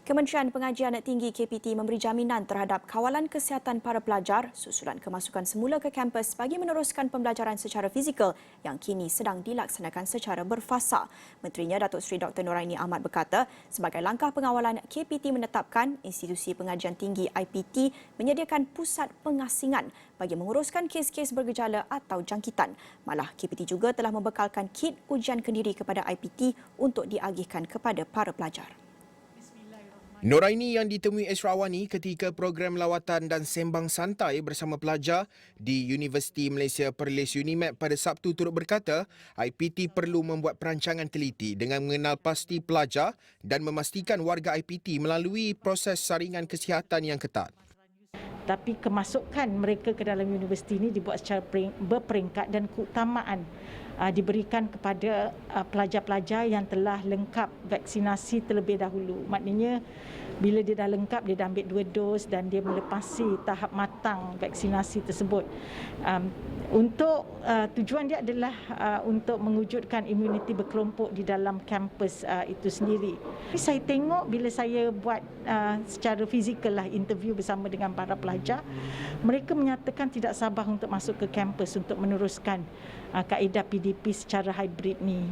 Kementerian Pengajian Tinggi KPT memberi jaminan terhadap kawalan kesihatan para pelajar susulan kemasukan semula ke kampus bagi meneruskan pembelajaran secara fizikal yang kini sedang dilaksanakan secara berfasa. Menterinya Datuk Seri Dr. Noraini Ahmad berkata, sebagai langkah pengawalan, KPT menetapkan institusi pengajian tinggi IPT menyediakan pusat pengasingan bagi menguruskan kes-kes bergejala atau jangkitan. Malah, KPT juga telah membekalkan kit ujian kendiri kepada IPT untuk diagihkan kepada para pelajar. Noraini yang ditemui Esrawani ketika program lawatan dan sembang santai bersama pelajar di Universiti Malaysia Perlis UNIMAP pada Sabtu turut berkata, IPT perlu membuat perancangan teliti dengan mengenal pasti pelajar dan memastikan warga IPT melalui proses saringan kesihatan yang ketat. Tapi kemasukan mereka ke dalam universiti ini dibuat secara berperingkat dan keutamaan diberikan kepada pelajar-pelajar yang telah lengkap vaksinasi terlebih dahulu. Maknanya bila dia dah lengkap, dia dah ambil 2 dos dan dia melepasi tahap matang vaksinasi tersebut. Untuk tujuan dia adalah untuk mewujudkan imuniti berkelompok di dalam kampus itu sendiri. Saya tengok bila saya buat secara fizikal lah interview bersama dengan para pelajar, mereka menyatakan tidak sabar untuk masuk ke kampus untuk meneruskan kaedah PDP secara hybrid ni.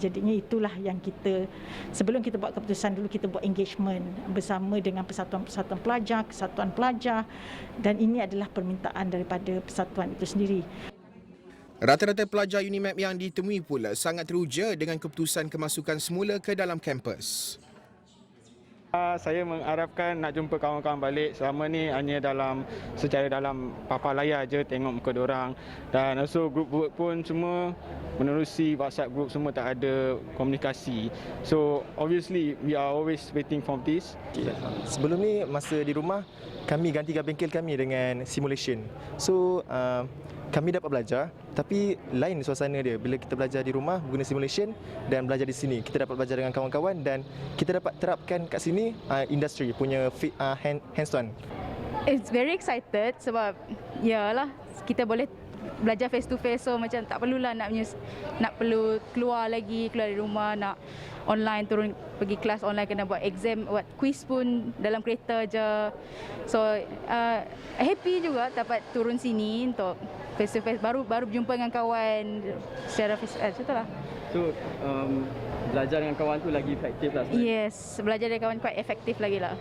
Jadinya itulah yang kita, sebelum kita buat keputusan dulu, kita buat engagement bersama dengan persatuan-persatuan pelajar, kesatuan pelajar, dan ini adalah permintaan daripada persatuan itu sendiri. Rata-rata pelajar UNIMAP yang ditemui pula sangat teruja dengan keputusan kemasukan semula ke dalam kampus. Saya mengharapkan nak jumpa kawan-kawan balik. Selama ni hanya secara dalam papan layar je tengok muka diorang. Dan also group work pun semua menerusi WhatsApp group, semua tak ada komunikasi. So obviously we are always waiting for this. Sebelum ni masa di rumah kami gantikan bengkel kami dengan simulation. So kami dapat belajar, tapi lain suasana dia bila kita belajar di rumah guna simulation dan belajar di sini. Kita dapat belajar dengan kawan-kawan dan kita dapat terapkan kat sini industri punya hands-on. It's very excited sebab yalah kita boleh belajar face to face, so macam tak perlulah nak perlu keluar dari rumah, nak online turun pergi kelas online, kena buat exam, buat quiz pun dalam kereta je. So happy juga dapat turun sini untuk face to face, baru berjumpa dengan kawan secara face to lah. So belajar dengan kawan tu lagi efektif lah sebenarnya. Yes, belajar dengan kawan quite efektif lagi lah.